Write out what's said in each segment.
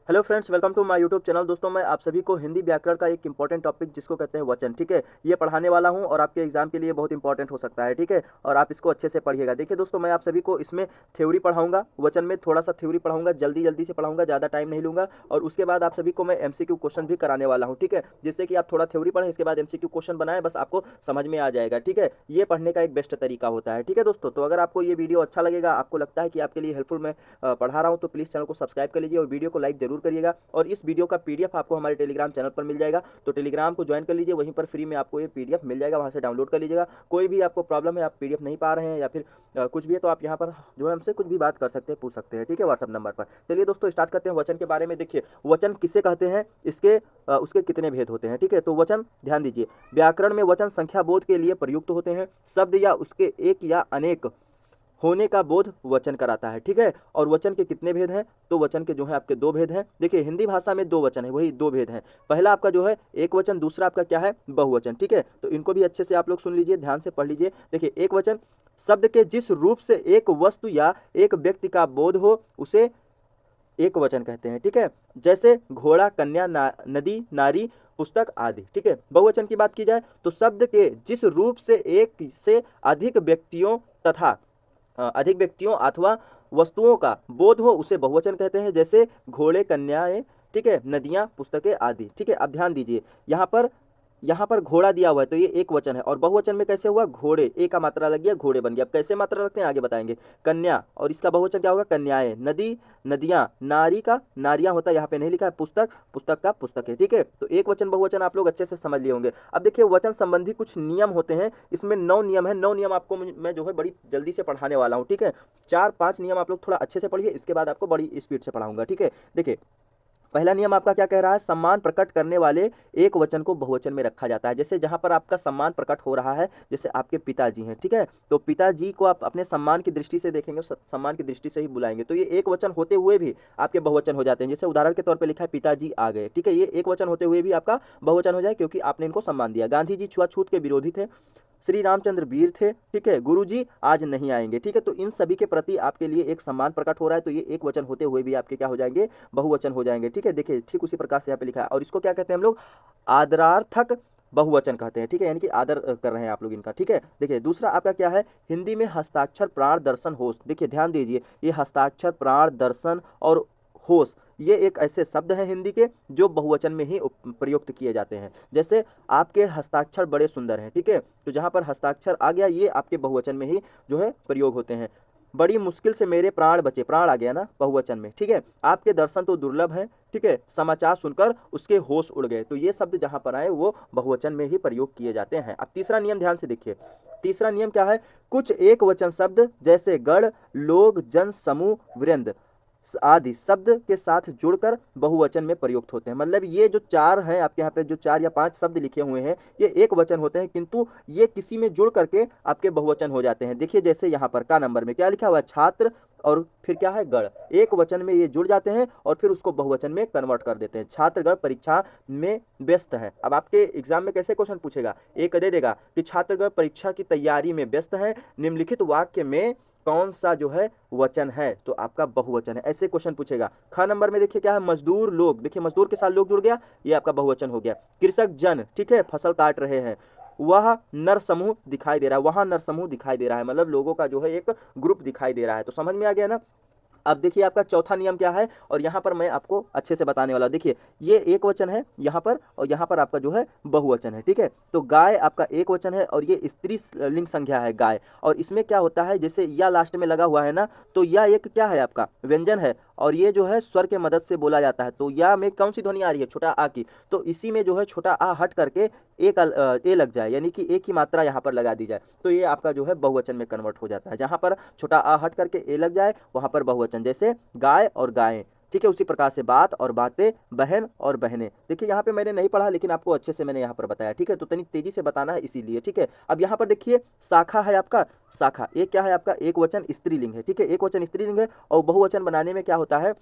Hello friends, welcome to my YouTube channel. दोस्तों, मैं आप सभी को हिंदी व्याकरण का एक इंपॉर्टेंट टॉपिक जिसको कहते हैं वचन, ठीक है, ये पढ़ाने वाला हूं और आपके एग्जाम के लिए बहुत इंपॉर्टेंट हो सकता है, ठीक है। और आप इसको अच्छे से पढ़िएगा। देखिए दोस्तों, मैं आप सभी को इसमें थ्योरी पढ़ाऊंगा, वचन में थोड़ा सा थ्योरी पढ़ाऊंगा, जल्दी जल्दी से पढ़ाऊंगा, ज़्यादा टाइम नहीं लूंगा। और उसके बाद आप सभी को मैं एमसीक्यू क्वेश्चन भी कराने वाला हूँ, ठीक है, जिससे कि आप थोड़ा थ्योरी पढ़ें, इसके बाद एमसीक्यू क्वेश्चन बनाएं, बस आपको समझ में आ जाएगा, ठीक है। ये पढ़ने का एक बेस्ट तरीका होता है, ठीक है दोस्तों। तो अगर आपको ये वीडियो अच्छा लगेगा, आपको लगता है कि आपके लिए हेल्पफुल मैं पढ़ा रहा हूँ, तो प्लीज़ चैनल को सब्सक्राइब कर लीजिए और वीडियो को लाइक जरूर करिएगा। और इस वीडियो का पीडीएफ आपको हमारे टेलीग्राम चैनल पर मिल जाएगा, तो टेलीग्राम को ज्वाइन कर लीजिए, वहीं पर फ्री में आपको ये पीडीएफ मिल जाएगा, वहां से डाउनलोड कर लीजिएगा। कोई भी आपको प्रॉब्लम है, आप पीडीएफ नहीं पा रहे हैं या फिर कुछ भी है, तो आप यहाँ पर जो है हमसे कुछ भी बात कर सकते हैं, पूछ सकते हैं, ठीक है, व्हाट्सअप नंबर पर। चलिए दोस्तों, स्टार्ट करते हैं वचन के बारे में। देखिए, वचन किसे कहते हैं, इसके उसके कितने भेद होते हैं, ठीक है। तो वचन, ध्यान दीजिए, व्याकरण में वचन संख्या बोध के लिए प्रयुक्त होते हैं। शब्द या उसके एक या अनेक होने का बोध वचन कराता है, ठीक है। और वचन के कितने भेद हैं, तो वचन के जो है आपके दो भेद हैं। देखिए, हिंदी भाषा में दो वचन है, वही दो भेद हैं। पहला आपका जो है एक वचन, दूसरा आपका क्या है, बहुवचन, ठीक है। तो इनको भी अच्छे से आप लोग सुन लीजिए, ध्यान से पढ़ लीजिए। देखिए, एक वचन, शब्द के जिस रूप से एक वस्तु या एक व्यक्ति का बोध हो उसे एक वचन कहते हैं, ठीक है। जैसे घोड़ा, कन्या, नदी, नारी, पुस्तक आदि, ठीक है। बहुवचन की बात की जाए तो शब्द के जिस रूप से एक से अधिक व्यक्तियों तथा अधिक व्यक्तियों अथवा वस्तुओं का बोध हो उसे बहुवचन कहते हैं। जैसे घोड़े, कन्याएं, ठीक है, नदियां, पुस्तकें आदि, ठीक है। अब ध्यान दीजिए, यहाँ पर घोड़ा दिया हुआ है तो ये एक वचन है। और बहुवचन में कैसे हुआ, घोड़े, ए का मात्रा लग गया, घोड़े बन गया। अब कैसे मात्रा लगते हैं आगे बताएंगे। कन्या, और इसका बहुवचन क्या होगा, कन्याएं। नदी, नदियां, नारी का नारियां होता है, यहाँ पे नहीं लिखा है। पुस्तक, पुस्तक का पुस्तक है, ठीक है। तो एक वचन बहुवचन आप लोग अच्छे से समझ लिए होंगे। अब देखिए, वचन संबंधी कुछ नियम होते हैं, इसमें 9 नियम है। 9 नियम आपको मैं जो है बड़ी जल्दी से पढ़ाने वाला हूँ, ठीक है। 4-5 नियम आप लोग थोड़ा अच्छे से पढ़िए, इसके बाद आपको बड़ी स्पीड से पढ़ाऊंगा, ठीक है। देखिए, पहला नियम आपका क्या कह रहा है, सम्मान प्रकट करने वाले एक वचन को बहुवचन में रखा जाता है। जैसे जहां पर आपका सम्मान प्रकट हो रहा है, जैसे आपके पिताजी हैं, ठीक है, तो पिताजी को आप अपने सम्मान की दृष्टि से देखेंगे, सम्मान की दृष्टि से ही बुलाएंगे, तो ये एक वचन होते हुए भी आपके बहुवचन हो जाते हैं। जैसे उदाहरण के तौर पर लिखा है पिताजी आ गए, ठीक है, ये एक वचन होते हुए भी आपका बहुवचन हो जाए, क्योंकि आपने इनको सम्मान दिया। गांधी जी छुआछूत के विरोधी थे। श्री रामचंद्र वीर थे, ठीक है। गुरुजी आज नहीं आएंगे, ठीक है। तो इन सभी के प्रति आपके लिए एक सम्मान प्रकट हो रहा है, तो ये एक वचन होते हुए भी आपके क्या हो जाएंगे, बहुवचन हो जाएंगे, ठीक है। देखिए, ठीक उसी प्रकार से यहाँ पे लिखा है। और इसको क्या कहते हैं हम लोग, आदरार्थक बहुवचन कहते हैं, ठीक है, यानी कि आदर कर रहे हैं आप लोग इनका, ठीक है। देखिए, दूसरा आपका क्या है, हिंदी में हस्ताक्षर, प्राण, दर्शन, होश। देखिए, ध्यान दीजिए, ये हस्ताक्षर, प्राण, दर्शन और होश, ये एक ऐसे शब्द हैं हिंदी के जो बहुवचन में ही प्रयुक्त किए जाते हैं। जैसे आपके हस्ताक्षर बड़े सुंदर हैं, ठीक है, तो जहां पर हस्ताक्षर आ गया, ये आपके बहुवचन में ही जो है प्रयोग होते हैं। बड़ी मुश्किल से मेरे प्राण बचे, प्राण आ गया ना बहुवचन में, ठीक है। आपके दर्शन तो दुर्लभ हैं, ठीक है, समाचार सुनकर उसके होश उड़ गए, तो ये शब्द जहां पर आए वो बहुवचन में ही प्रयोग किए जाते हैं। अब तीसरा नियम ध्यान से देखिए, तीसरा नियम क्या है, कुछ एक वचन शब्द जैसे गण, लोग, जन, समूह, वृंद आदि शब्द के साथ जुड़कर बहुवचन में प्रयुक्त होते हैं। मतलब ये जो चार हैं आपके यहाँ पे, जो 4 या 5 शब्द लिखे हुए हैं, ये एक वचन होते हैं, किंतु ये किसी में जुड़ करके आपके बहुवचन हो जाते हैं। देखिए, जैसे यहाँ पर का नंबर में क्या लिखा हुआ है, छात्र, और फिर क्या है, गण, एक वचन में ये जुड़ जाते हैं और फिर उसको बहुवचन में कन्वर्ट कर देते हैं। छात्रगण परीक्षा में व्यस्त है। अब आपके एग्जाम में कैसे क्वेश्चन पूछेगा, एक दे देगा कि छात्रगण परीक्षा की तैयारी में व्यस्त है, निम्नलिखित वाक्य में कौन सा जो है वचन है, तो आपका बहुवचन है, ऐसे क्वेश्चन पूछेगा। ख नंबर में देखिए क्या है, मजदूर लोग, देखिए मजदूर के साथ लोग जुड़ गया, ये आपका बहुवचन हो गया। कृषक जन, ठीक है, फसल काट रहे हैं। वह नर समूह दिखाई दे रहा है, वहां नर समूह दिखाई दे रहा है, मतलब लोगों का जो है एक ग्रुप दिखाई दे रहा है। तो समझ में आ गया ना। अब देखिए, आपका चौथा नियम क्या है, और यहाँ पर मैं आपको अच्छे से बताने वाला हूं। देखिए, ये एक वचन है यहाँ पर, और यहाँ पर आपका जो है बहुवचन है, ठीक है। तो गाय आपका एक वचन है और ये स्त्री लिंग संज्ञा है गाय। और इसमें क्या होता है, जैसे या लास्ट में लगा हुआ है ना, तो या एक क्या है आपका व्यंजन है, और ये जो है स्वर के मदद से बोला जाता है। तो या में कौन सी ध्वनि आ रही है, छोटा आ की, तो इसी में जो है छोटा आ हट करके एक ए लग जाए, यानी कि एक ही मात्रा यहाँ पर लगा दी जाए, तो ये आपका जो है बहुवचन में कन्वर्ट हो जाता है। जहाँ पर छोटा आ हट करके ए लग जाए वहाँ पर बहुवचन, जैसे गाय और गायें, ठीक है। उसी प्रकार से बात और बातें, बहन और बहनें। देखिए, यहाँ पे मैंने नहीं पढ़ा, लेकिन आपको अच्छे से मैंने यहाँ पर बताया, ठीक है, तो तनी तेजी से बताना है इसीलिए, ठीक है। अब यहाँ पर देखिए, शाखा है आपका, शाखा एक क्या है आपका, एक वचन स्त्रीलिंग है, ठीक है, एक वचन स्त्रीलिंग है। और बहुवचन बनाने में क्या होता है,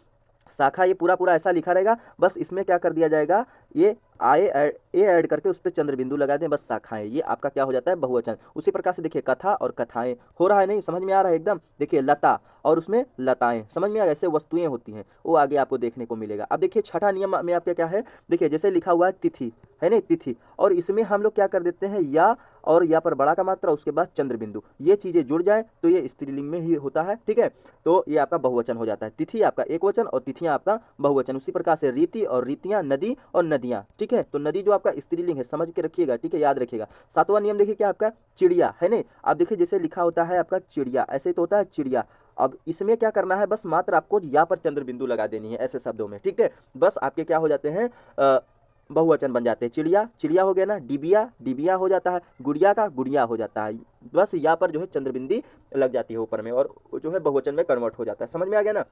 शाखा, ये पूरा पूरा ऐसा लिखा रहेगा, बस इसमें क्या कर दिया जाएगा, ये ए ऐड करके उस पर चंद्र बिंदु लगा दें, बस शाखाएं, ये आपका क्या हो जाता है बहुवचन। उसी प्रकार से देखिए कथा और कथाएं, हो रहा है नहीं, समझ में आ रहा है एकदम। देखिए लता और उसमें लताएं, समझ में आ रहा है, ऐसे वस्तुएं होती हैं, वो आगे आपको देखने को मिलेगा। अब देखिए छठा नियम में आपका क्या है, देखिए जैसे लिखा हुआ है तिथि, है नहीं, तिथि, और इसमें हम लोग क्या कर देते हैं या, और या पर बड़ा का मात्रा, उसके बाद चंद्र बिंदु, ये चीजें जुड़ जाए तो ये स्त्रीलिंग में ही होता है, ठीक है। तो ये आपका बहुवचन हो जाता है, तिथि आपका एक वचन और तिथियां आपका बहुवचन। उसी प्रकार से रीति और रीतियां, नदी और नदियां, ठीक है। तो नदी जो आपका स्त्रीलिंग है, समझ के रखिएगा, ठीक है, याद रखिएगा। सातवां नियम देखिए क्या आपका, चिड़िया, है नहीं। आप देखिए जैसे लिखा होता है आपका चिड़िया, ऐसे तो होता है चिड़िया। अब इसमें क्या करना है, बस मात्र आपको या पर चंद्र बिंदु लगा देनी है ऐसे शब्दों में, ठीक है। बस आपके क्या हो जाते हैं, बहुवचन बन जाते हैं। चिड़िया, चिड़िया हो गया ना, डिबिया, डिबिया हो जाता है, गुड़िया का गुड़िया हो जाता है। बस यहाँ पर जो है चंद्रबिंदी लग जाती है ऊपर में, और जो है बहुवचन में कन्वर्ट हो जाता है। समझ में आ गया ना।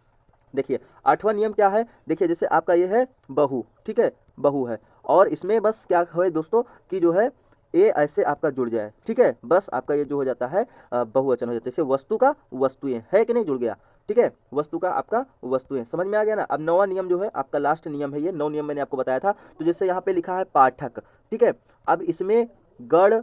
देखिए आठवां नियम क्या है, देखिए जैसे आपका ये है बहू, ठीक है, बहू है, और इसमें बस क्या है दोस्तों कि जो है ए ऐसे आपका जुड़ जाए, ठीक है, बस आपका ये जो हो जाता है बहुवचन हो जाता है। जैसे वस्तु का वस्तुएं, है कि नहीं, जुड़ गया, ठीक है, वस्तु का आपका वस्तुएं, समझ में आ गया ना। अब नौवां नियम जो है आपका लास्ट नियम है, ये 9 नियम मैंने आपको बताया था। तो जैसे यहाँ पे लिखा है पाठक, ठीक है, अब इसमें गण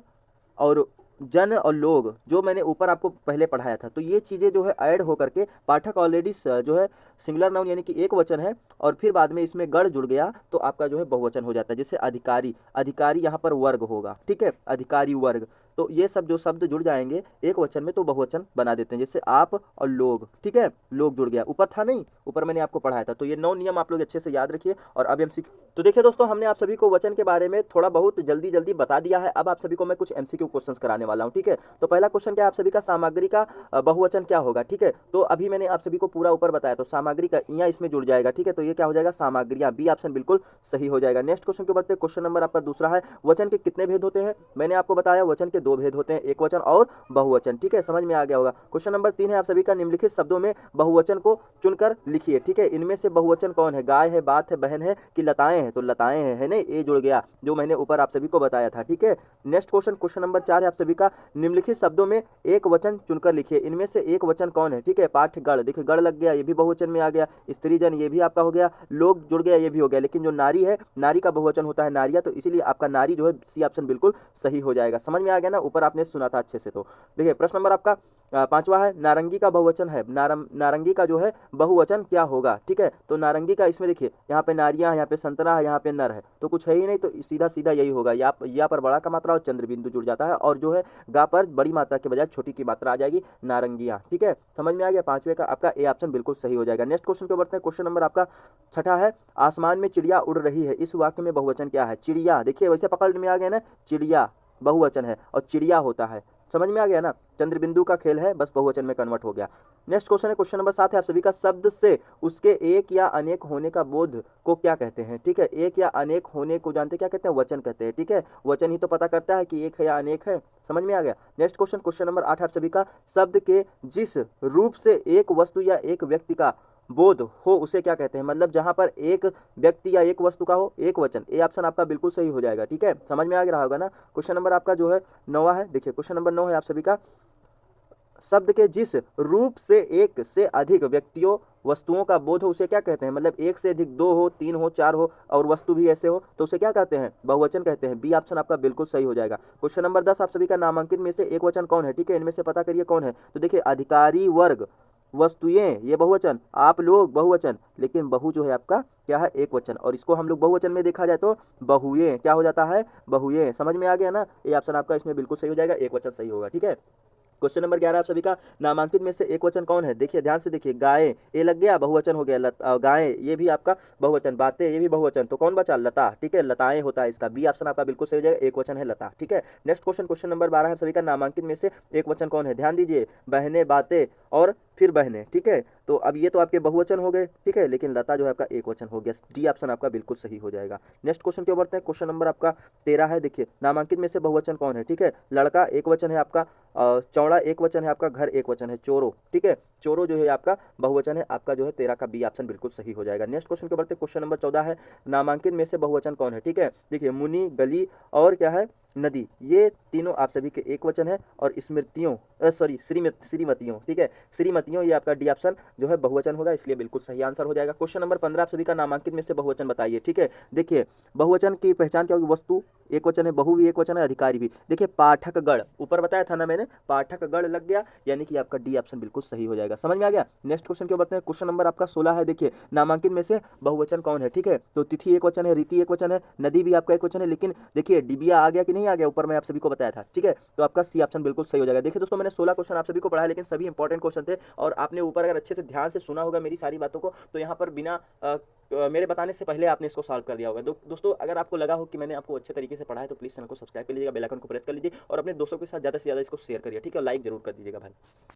और जन और लोग, जो मैंने ऊपर आपको पहले पढ़ाया था, तो ये चीज़ें जो है ऐड होकर के पाठक ऑलरेडी जो है सिंगुलर नाउन यानी कि एक वचन है, और फिर बाद में इसमें गण जुड़ गया तो आपका जो है बहुवचन हो जाता है। जैसे अधिकारी, अधिकारी यहाँ पर वर्ग होगा, ठीक है, अधिकारी वर्ग। तो ये सब जो शब्द जुड़ जाएंगे एक वचन में तो बहुवचन बना देते हैं। जैसे आप और लोग, ठीक है, लोग जुड़ गया, ऊपर था नहीं, ऊपर मैंने आपको पढ़ाया था। तो ये 9 नियम आप लोग अच्छे से याद रखिए। और अब एमसीक्यू, तो देखिए दोस्तों हमने आप सभी को वचन के बारे में थोड़ा बहुत जल्दी जल्दी बता दिया है। अब आप सभी को मैं कुछ एमसीक्यू क्वेश्चंस कराने वाला हूं, ठीक है। तो पहला क्वेश्चन क्या है आप सभी का, सामग्री का बहुवचन क्या होगा, ठीक है। तो अभी मैंने आप सभी को पूरा ऊपर बताया, तो सामग्री का इया इसमें जुड़ जाएगा, ठीक है। तो ये क्या हो जाएगा, सामग्रियां, बी ऑप्शन बिल्कुल सही हो जाएगा। नेक्स्ट क्वेश्चन के बढ़ते, क्वेश्चन नंबर आपका दूसरा है, वचन के कितने भेद होते हैं। मैंने आपको बताया वचन के 2 भेद होते हैं, एक वचन और बहुवचन, ठीक है, समझ में आ गया होगा। क्वेश्चन नंबर 3 है आप सभी का, निम्नलिखित शब्दों में बहुवचन को चुनकर लिखिए, ठीक है। इनमें से बहुवचन कौन है, गाय है, बात है, बहन है कि लताएं हैं। तो लताएं हैं, है नहीं, ए जुड़ गया जो मैंने ऊपर आप सभी को बताया था, ठीक है। नेक्स्ट क्वेश्चन, क्वेश्चन नंबर 4 है आप सभी का, निम्नलिखित शब्दों में एक वचन चुनकर लिखिए, इनमें से एक वचन कौन है, ठीक है। पाठ गण, देखिए गण लग गया, ये भी बहुवचन में आ गया। स्त्रीजन, ये भी आपका हो गया। लोग जुड़ गया, ये भी हो गया। लेकिन जो नारी है, नारी का बहुवचन होता है नारिया, तो इसीलिए आपका नारी जो है सी ऑप्शन बिल्कुल सही हो जाएगा। समझ में आ गया ना, ऊपर आपने सुना था अच्छे से। तो देखिए प्रश्न नंबर आपका 5वां है, नारंगी का बहुवचन है, नारंगी का जो है बहुवचन क्या होगा, ठीक है। तो नारंगी का इसमें देखिए यहाँ पे नारियां है, यहाँ पे संतरा है, यहाँ पे नर है, तो कुछ है ही नहीं, तो सीधा सीधा यही होगा। या पर बड़ा का मात्रा और चंद्र बिंदु जुड़ जाता है, और जो है गा पर बड़ी मात्रा के बजाय छोटी की मात्रा आ जाएगी, नारंगियां, ठीक है। समझ में आ गया, 5वें का आपका ए ऑप्शन बिल्कुल सही हो जाएगा। नेक्स्ट क्वेश्चन पे बढ़ते हैं, क्वेश्चन नंबर आपका 6 है, आसमान में चिड़िया उड़ रही है, इस वाक्य में बहुवचन क्या है। चिड़िया, देखिए वैसे पकड़ में आ गया ना, चिड़िया बहुवचन है और चिड़िया होता है, समझ में आ गया ना, चंद्रबिंदु का खेल है, बस बहुवचन में कन्वर्ट हो गया। नेक्स्ट क्वेश्चन है, क्वेश्चन नंबर 7 है आप सभी का, शब्द से उसके एक या अनेक होने का बोध को क्या कहते हैं, ठीक है। एक या अनेक होने को जानते क्या कहते हैं, वचन कहते हैं, ठीक है। वचन ही तो पता करता है कि एक है या अनेक है, समझ में आ गया। नेक्स्ट क्वेश्चन, क्वेश्चन नंबर 8 है आप सभी का, शब्द के जिस रूप से एक वस्तु या एक व्यक्ति का बोध हो उसे क्या कहते हैं। मतलब जहां पर एक व्यक्ति या एक वस्तु का हो, एक वचन, ए ऑप्शन आपका बिल्कुल सही हो जाएगा, ठीक है। समझ में आ गया होगा ना। क्वेश्चन नंबर आपका जो है 9वां है, देखिए क्वेश्चन नंबर 9 है आप सभी का, शब्द के जिस रूप से एक से अधिक व्यक्तियों वस्तुओं का बोध हो उसे क्या कहते हैं। मतलब एक से अधिक, 2 हो, 3 हो, 4 हो और वस्तु भी ऐसे हो, तो उसे क्या कहते हैं, बहुवचन कहते हैं। बी ऑप्शन आपका बिल्कुल सही हो जाएगा। क्वेश्चन नंबर 10 आप सभी का, नामांकित में से एक वचन कौन है, ठीक है। इनमें से पता करिए कौन है। तो देखिए अधिकारी वर्ग, वस्तुएं ये बहुवचन, आप लोग बहुवचन, लेकिन बहु जो है आपका क्या है, एक वचन, और इसको हम लोग बहुवचन में देखा जाए तो बहुएं क्या हो जाता है, बहुएं। समझ में आ गया ना, ये ऑप्शन आपका इसमें बिल्कुल सही हो जाएगा, एक वचन सही होगा, ठीक है। क्वेश्चन नंबर 11 आप सभी का, नामांकित में से एक वचन कौन है। देखिए ध्यान से देखिए, गाय ये लग गया, बहुवचन हो गया, गाय ये भी आपका बहुवचन, बातें ये भी बहुवचन, तो कौन बचा, लता, ठीक है, लताएं होता है इसका। बी ऑप्शन आपका बिल्कुल सही हो जाएगा, एक वचन है लता, ठीक है। नेक्स्ट क्वेश्चन, क्वेश्चन नंबर 12 है सभी का, नामांकित में से एक वचन कौन है। ध्यान दीजिए, बहनें, बातें और फिर बहनें, ठीक है। तो अब ये तो आपके बहुवचन हो गए, ठीक है, लेकिन लता जो है आपका एक वचन हो गया। डी ऑप्शन आपका बिल्कुल सही हो जाएगा। नेक्स्ट क्वेश्चन के बढ़ते हैं, क्वेश्चन नंबर आपका 13 है, देखिए नामांकित में से बहुवचन कौन है, ठीक है। लड़का एक वचन है आपका, चौड़ा एक वचन है आपका, घर एक वचन है, चोरो, ठीक है, चोरो जो है आपका बहुवचन है, आपका जो है 13 का बी ऑप्शन बिल्कुल सही हो जाएगा। नेक्स्ट क्वेश्चन के बढ़ते हैं, क्वेश्चन नंबर 14 है, नामांकित में से बहुवचन कौन है, ठीक है। देखिए मुनि, गली और क्या है, नदी, ये तीनों आप सभी के एक वचन है, और स्मृतियों श्रीमतियों, ठीक है, श्रीमती रतियों, ये आपका डी ऑप्शन जो है बहुवचन होगा, इसलिए बिल्कुल सही आंसर हो जाएगा। क्वेश्चन नंबर 15 आप सभी का, नामांकित में से बहुवचन बताइए। ठीक है, देखिए बहुवचन की पहचान क्या होगी? वस्तु एक वचन है, बहु भी एक वचन है, अधिकारी भी। देखिए पाठकगण ऊपर बताया था ना मैंने, पाठकगण लग गया, यानी कि आपका डी ऑप्शन बिल्कुल सही हो जाएगा। समझ में आ गया? नेक्स्ट क्वेश्चन क्यों बढ़ते हैं। क्वेश्चन नंबर आपका 16 है। देखिए नामांकित में से बहुवचन कौन है? ठीक है, तो तिथि एक वचन है, रीति एक वचन है, नदी भी आपका एक वचन है, लेकिन देखिए डिबिया आ गया कि नहीं आ गया, ऊपर मैं आप सभी को बताया था। ठीक है, तो आपका सी ऑप्शन बिल्कुल सही हो जाएगा। देखिए दोस्तों मैंने 16 क्वेश्चन आप सभी को पढ़ाया, लेकिन सभी इंपॉर्टेंट क्वेश्चन थे, और आपने ऊपर अगर अच्छे से ध्यान से सुना होगा मेरी सारी बातों को, तो यहाँ पर बिना मेरे बताने से पहले आपने इसको सॉल्व कर दिया होगा। दोस्तों अगर आपको लगा हो कि मैंने आपको अच्छे तरीके से पढ़ा है, तो प्लीज़ चैनल को सब्सक्राइब कर लीजिएगा, बेल आइकन को प्रेस कर लीजिए, और अपने दोस्तों के साथ ज़्यादा से ज़्यादा इसको शेयर करिए। ठीक है, लाइक जरूर कर दीजिएगा भाई।